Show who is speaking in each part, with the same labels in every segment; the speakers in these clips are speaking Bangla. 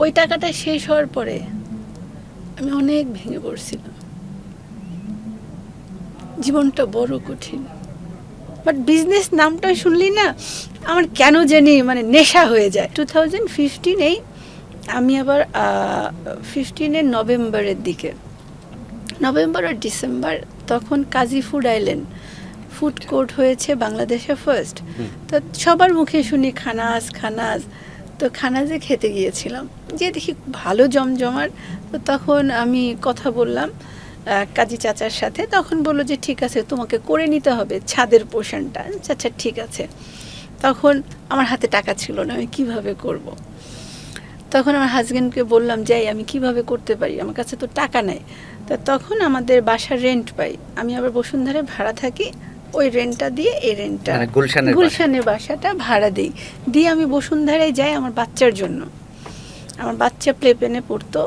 Speaker 1: ওই টাকাটা শেষ হওয়ার পরে আমি অনেক ভেঙে পড়ছিলাম, জীবনটা বড় কঠিন। বাট বিজনেস নামটা শুনলি না আমার কেন জানি মানে নেশা হয়ে যায়। 2015 আমি আবার 15 নভেম্বরের দিকে, নভেম্বর আর ডিসেম্বর, তখন কাজী ফুড আইল্যান্ড ফুড কোর্ট হয়েছে বাংলাদেশে ফার্স্ট। তো সবার মুখে শুনি খানাজ খানাজ, তো খানাজে খেতে গিয়েছিলাম, যে দেখি ভালো জমজমার। তো তখন আমি কথা বললাম কাজী চাচার সাথে, তখন বললো যে ঠিক আছে তোমাকে করে নিতে হবে ছাদের পোর্শনটা। আচ্ছা ঠিক আছে। তখন আমার হাতে টাকা ছিল না, আমি কীভাবে করব। তখন আমার হাজব্যান্ডকে বললাম যাই আমি কিভাবে করতে পারি, আমার কাছে তো টাকা নেই। তো তখন আমাদের বাসার রেন্ট পাই, আমি আবার বসুন্ধরায় ভাড়া থাকি, ওই রেন্টটা দিয়ে এই রেন্টটা গুলশানের বাসাটা ভাড়া দিই, দিয়ে আমি বসুন্ধরায় যাই আমার বাচ্চার জন্য। আমার বাচ্চা প্লে পেনে পড়তো,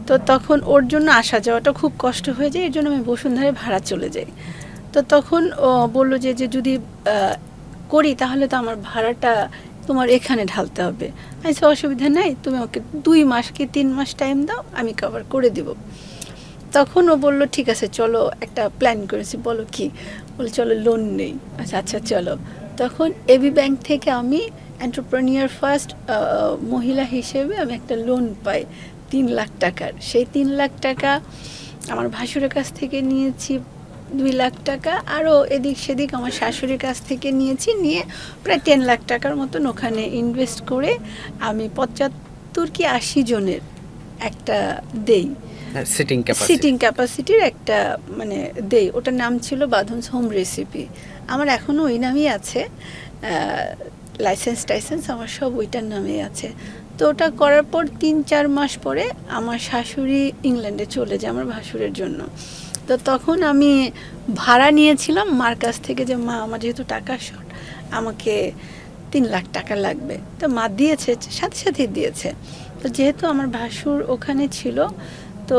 Speaker 1: তো তখন ওর জন্য আসা যাওয়াটা খুব কষ্ট হয়ে যায়, এর জন্য আমি বসুন্ধরায় ভাড়া চলে যাই। তো তখন ও বললো যে যদি করি তাহলে তো আমার ভাড়াটা তোমার এখানে ঢালতে হবে। আমি অসুবিধা নাই, তুমি ওকে 2 মাস কি 3 মাস টাইম দাও, আমি কভার করে দিব। তখন ও বললো ঠিক আছে চলো একটা প্ল্যান করেছি। বলো কি? বলে চলো লোন নেই। আচ্ছা চলো। তখন এবি ব্যাংক থেকে আমি এন্টারপ্রেনিউর ফার্স্ট মহিলা হিসেবে আমি একটা লোন পাই 3 লাখ টাকার। সেই 3 লাখ টাকা আমার ভাসুরের কাছ থেকে নিয়েছি 2 লাখ টাকা, আরও এদিক সেদিক আমার শাশুড়ির কাছ থেকে নিয়েছি, নিয়ে প্রায় 10 লাখ টাকার মতন ওখানে ইনভেস্ট করে আমি 75 কি 80 জনের একটা দেই, সিটিং ক্যাপাসিটির একটা মানে দেই। ওটার নাম ছিল বাঁধনস হোম রেসিপি। আমার এখনও ওই নামই আছে, লাইসেন্স আমার সব ওইটার নামেই আছে। তো ওটা করার পর 3-4 মাস পরে আমার শাশুড়ি ইংল্যান্ডে চলে যায় আমার ভাসুরের জন্য। তো তখন আমি ভাড়া নিয়েছিলাম মার কাছ থেকে যে মা আমার যেহেতু টাকা শর্ট, আমাকে 3 লাখ টাকা লাগবে। তো মা দিয়েছে, সাথে দিয়েছে। তো যেহেতু আমার ভাসুর ওখানে ছিল, তো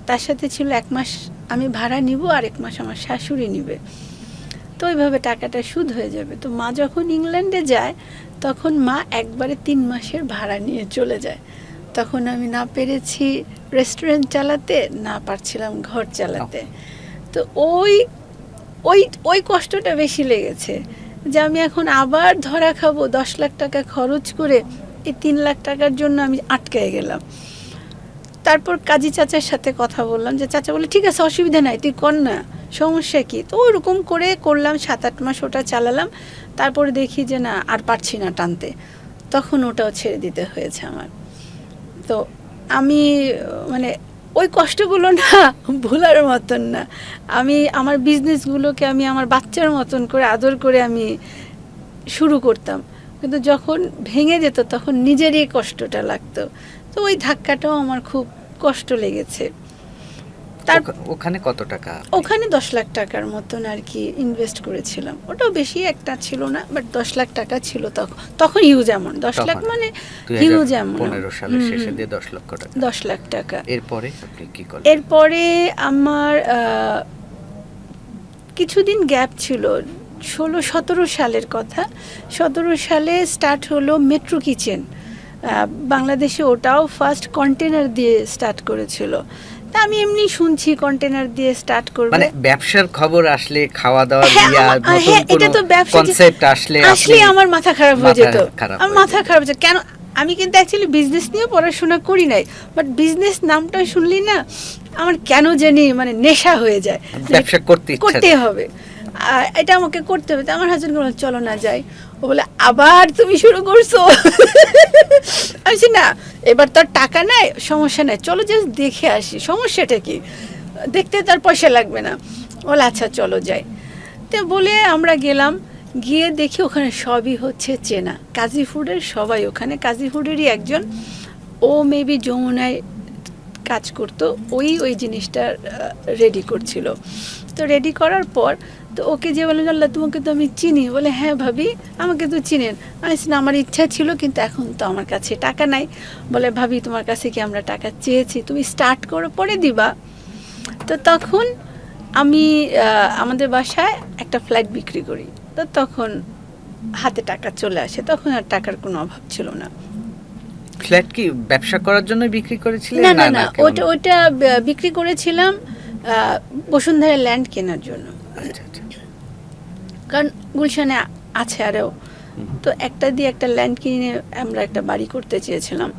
Speaker 1: তার সাথে ছিল 1 মাস আমি ভাড়া নিব আর 1 মাস আমার শাশুড়ি নিবে, তো ওইভাবে টাকাটা সুদ হয়ে যাবে। তো মা যখন ইংল্যান্ডে যায় তখন মা একবারে 3 মাসের ভাড়া নিয়ে চলে যায়। তখন আমি না পেরেছি রেস্টুরেন্ট চালাতে, না পারছিলাম ঘর চালাতে। তো ওই কষ্টটা বেশি লেগেছে যে আমি এখন আবার ধরা খাবো 10 লাখ টাকা খরচ করে, এই 3 লাখ টাকার জন্য আমি আটকায় গেলাম। তারপর কাজী চাচার সাথে কথা বললাম, যে চাচা বলে ঠিক আছে অসুবিধা নাই, তুই কর না, সমস্যা কি। তো ওরকম করে করলাম, 7-8 মাস ওটা চালালাম। তারপরে দেখি যে না আর পারছি না টানতে, তখন ওটাও ছেড়ে দিতে হয়েছে আমার। তো আমি মানে ওই কষ্টগুলো না ভোলার মতন না। আমি আমার বিজনেসগুলোকে আমি আমার বাচ্চার মতন করে আদর করে আমি শুরু করতাম, কিন্তু যখন ভেঙে যেত তখন নিজেরই কষ্টটা লাগতো। তো ওই ধাক্কাটাও আমার খুব কষ্ট লেগেছে।
Speaker 2: তার ওখানে কত টাকা?
Speaker 1: ওখানে 10 লাখ টাকার মতন আর কি ইনভেস্ট করেছিলাম। ওটাও বেশি একটা ছিল না, বাট 10 লাখ টাকা ছিল তখন হিউজ অ্যামাউন্ট। 10 লাখ মানে হিউজ অ্যামাউন্ট।
Speaker 2: 15 সালের শেষে দিয়ে 10 লক্ষ টাকা।
Speaker 1: 10 লাখ টাকা।
Speaker 2: এরপরে আপনি কি করলেন?
Speaker 1: এরপরে আমার কিছুদিন গ্যাপ ছিল, 16-17 সালের কথা। 17 সালে স্টার্ট হলো মেট্রো কিচেন বাংলাদেশে, ওটাও ফার্স্ট কন্টেনার দিয়ে স্টার্ট করেছিল। তা আমি এমনি শুনছি কন্টেনার দিয়ে স্টার্ট করবে,
Speaker 2: মানে ব্যবসার খবর আসলে খাওয়া দাওয়া দিয়া নতুন
Speaker 1: এটা তো ব্যবসা
Speaker 2: কনসেপ্ট আসলে
Speaker 1: আমার মাথা খারাপ হয়ে যেত। আমার মাথা খারাপ হয়ে যেত, কেন আমি কিন্তু অ্যাকচুয়ালি বিজনেস নিয়ে পড়াশোনা করি নাই, বাট বিজনেস নামটা শুনলি না আমার কেন জানি মানে নেশা হয়ে যায়,
Speaker 2: ব্যবসা করতে
Speaker 1: হবে, এটা আমাকে করতে হবে। আমার হাজবেন্ড বলল চলো না যাই। ও বলে আবার তুমি শুরু করছো। আমি না এবার তার টাকা নাই, সমস্যা নাই, চলো জাস্ট দেখে আসি, সমস্যাটা কি, দেখতে তার পয়সা লাগবে না। বলে আচ্ছা চলো যাই। তো বলে আমরা গেলাম, গিয়ে দেখি ওখানে সবই হচ্ছে চেনা, কাজী ফুডের সবাই ওখানে, কাজী ফুডেরই একজন, ও মেবি যমুনায় কাজ করতো, ওই জিনিসটা রেডি করছিল। তো রেডি করার পর তো ওকে যে বলেন আল্লাহ তোমাকে তো আমি চিনি, বলে হ্যাঁ ভাবি আমাকে তো চিনেন। আমি না আমার ইচ্ছা ছিল কিন্তু এখন তো আমার কাছে টাকা নাই। বলে ভাবি তোমার কাছে কি আমরা টাকা চেয়েছি, তুমি স্টার্ট করো পরে দিবা। তো তখন আমি আমাদের বাসায় একটা ফ্ল্যাট বিক্রি করি, তো তখন হাতে টাকা চলে আসে, তখন আর টাকার কোনো অভাব ছিল না।
Speaker 2: ফ্ল্যাট কি ব্যবসা করার জন্য বিক্রি করেছিলেন?
Speaker 1: না না না,
Speaker 2: কেমন?
Speaker 1: ওটা বিক্রি করেছিলাম বসুন্ধরা ল্যান্ড কেনার জন্য।
Speaker 2: আচ্ছা আচ্ছা।
Speaker 1: কারণ গুলশানে আছে আরও, তো একটা দিয়ে একটা ল্যান্ড কিনে আমরা একটা বাড়ি করতে চেয়েছিলাম।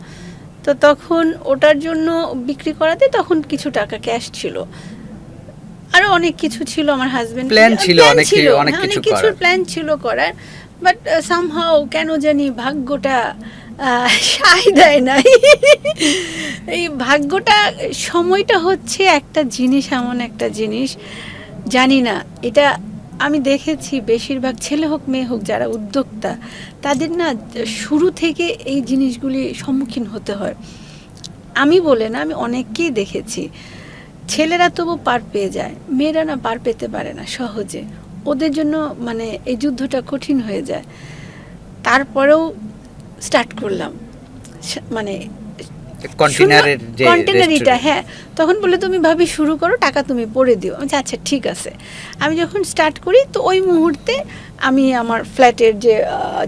Speaker 1: তো তখন ওটার জন্য বিক্রি করাতে তখন কিছু টাকা ক্যাশ ছিল, আরো অনেক কিছু ছিল। আমার হাজবেন্ড
Speaker 2: প্ল্যান ছিল, অনেক কিছু
Speaker 1: কিছু
Speaker 2: করার।
Speaker 1: প্ল্যান ছিল করার, বাট সামহাও কেন জানি ভাগ্যটা সায় দেয় নাই। এই ভাগ্যটা, সময়টা হচ্ছে একটা জিনিস, এমন একটা জিনিস, জানি না এটা আমি দেখেছি বেশিরভাগ ছেলে হোক মেয়ে হোক যারা উদ্যোক্তা, তাদের না শুরু থেকে এই জিনিসগুলি সম্মুখীন হতে হয়। আমি বলে না, আমি অনেককেই দেখেছি। ছেলেরা তবু পার পেয়ে যায়, মেয়েরা না পার পেতে পারে না সহজে, ওদের জন্য মানে এই যুদ্ধটা কঠিন হয়ে যায়। তারপরেও স্টার্ট করলাম, মানে
Speaker 2: কন্টেনারের যে
Speaker 1: কন্টেনারিটা,
Speaker 2: restaurant।
Speaker 1: হ্যাঁ। তখন বলে তুমি ভাবি শুরু করো, টাকা তুমি পড়ে দিও। আমি বলছি, আচ্ছা ঠিক আছে। আমি যখন স্টার্ট করি তো ওই মুহূর্তে আমি আমার ফ্ল্যাটের যে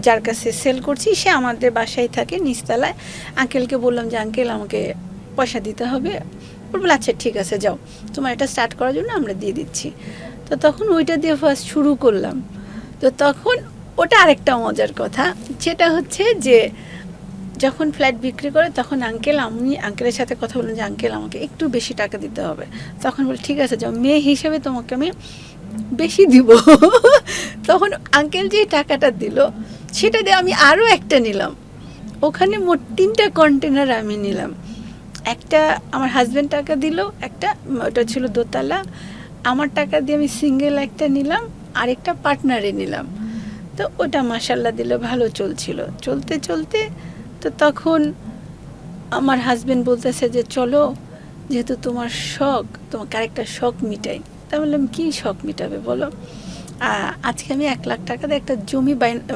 Speaker 1: যার কাছে সেল করছি সে আমাদের বাসায় থাকে নিচতলায়, আঙ্কেলকে বললাম যে আঙ্কেল আমাকে পয়সা দিতে হবে। বলবো আচ্ছা ঠিক আছে যাও, তোমার এটা স্টার্ট করার জন্য আমরা দিয়ে দিচ্ছি। তো তখন ওইটা দিয়ে ফার্স্ট শুরু করলাম। তো তখন ওটা আরেকটা মজার কথা, যেটা হচ্ছে যে যখন ফ্ল্যাট বিক্রি করে তখন আমি আঙ্কেলের সাথে কথা বললাম যে আঙ্কেল আমাকে একটু বেশি টাকা দিতে হবে। তখন বলে ঠিক আছে যাও, মেয়ে হিসেবে তোমাকে আমি বেশি দিব। তখন আঙ্কেল যে টাকাটা দিল সেটা দিয়ে আমি আরও একটা নিলাম, ওখানে মোট 3টা কন্টেনার আমি নিলাম। একটা আমার হাজব্যান্ড টাকা দিল, একটা ওটা ছিল দোতলা, আমার টাকা দিয়ে আমি সিঙ্গেল একটা নিলাম, আরেকটা পার্টনারে নিলাম। তো ওটা মাশাল্লাহ দিল, ভালো চলছিল। চলতে চলতে তো তখন আমার হাজব্যান্ড বলতেছে যে চলো, যেহেতু তোমার শখ, তোমাকে আরেকটা শখ মিটাই। তা বললাম কি শখ মিটাবে বলো? আজকে আমি 1 লাখ টাকা দিয়ে একটা জমি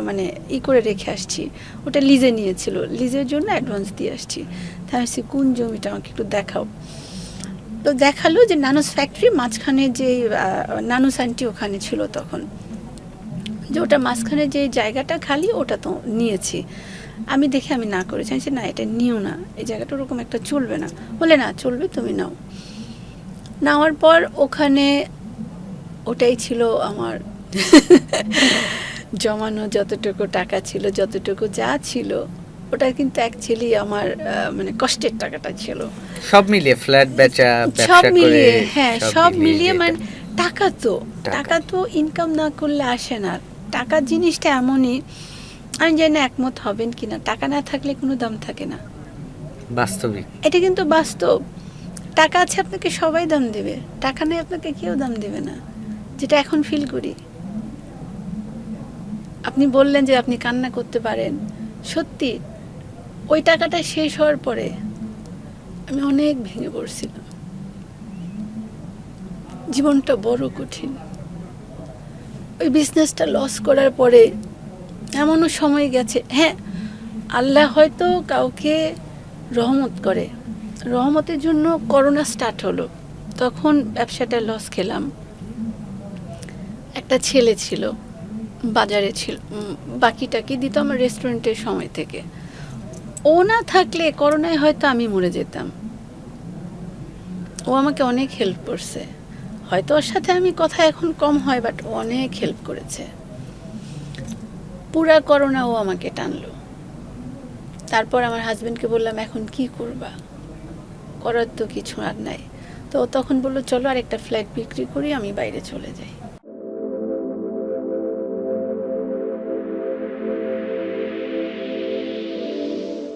Speaker 1: মানে করে রেখে আসছি, ওটা লিজে নিয়েছিল, লিজের জন্য অ্যাডভান্স দিয়ে আসছি। তা আমি কোন জমিটা আমাকে একটু দেখাও। তো দেখালো যে নানুস ফ্যাক্টরি মাঝখানে যে নানুস আন্টি ওখানে ছিল তখন, যে ওটা মাঝখানে যে জায়গাটা খালি ওটা তো নিয়েছি। আমি দেখে আমি না করেছি, আমি না এটা নিও না, এই জায়গাটা ওরকম একটা চলবে না। বলে না চলবে, তুমি নাও। নেওয়ার পর ওখানে ওটাই ছিল আমার জমানো যতটুকু টাকা ছিল, যতটুকু যা ছিল, ওটা কিন্তু অ্যাকচুয়ালি আমার মানে কষ্টের টাকাটা ছিল।
Speaker 2: সব মিলিয়ে ফ্ল্যাট বেচা,
Speaker 1: সব
Speaker 2: ব্যবসা করে,
Speaker 1: মিলিয়ে, হ্যাঁ সব মিলিয়ে
Speaker 2: যেটা।
Speaker 1: মানে টাকা তো ইনকাম না করলে আসে না। টাকা জিনিসটা এমনই, আমি জানি না একমত হবেন কিনা, টাকা না থাকলে কোনো দাম থাকে না,
Speaker 2: বাস্তবিক।
Speaker 1: এটা কিন্তু বাস্তব। টাকা আছে আপনাকে সবাই দাম দেবে, টাকা নেই আপনাকে কেউ দাম দেবে না, যেটা এখন ফিল করি। আপনি বললেন যে আপনি কান্না করতে পারেন, সত্যি ওই টাকাটা শেষ হওয়ার পরে আমি অনেক ভেঙে পড়ছিলাম। জীবনটা বড় কঠিন। ওই বিজনেসটা লস করার পরে এমনও সময় গেছে, হ্যাঁ আল্লাহ হয়তো কাউকে রহমত করে, রহমতের জন্য করোনা স্টার্ট হলো, তখন ব্যবসাটা লস খেলাম। একটা ছেলে ছিল বাজারে, ছিল বাকিটাকে দিত আমার রেস্টুরেন্টের সময় থেকে। ও না থাকলে করোনায় হয়তো আমি মরে যেতাম। ও আমাকে অনেক হেল্প করছে, হয়তো ওর সাথে আমি কথা এখন কম হয়, বাট ও অনেক হেল্প করেছে। পুরা করোনা ও আমাকে টানলো। তারপর আমার হাজবেন্ডকে বললাম এখন কি করবা, করার তো কিছু আর নাই। তো তখন বললো চলো আর একটা ফ্ল্যাট বিক্রি করি, আমি বাইরে চলে যাই।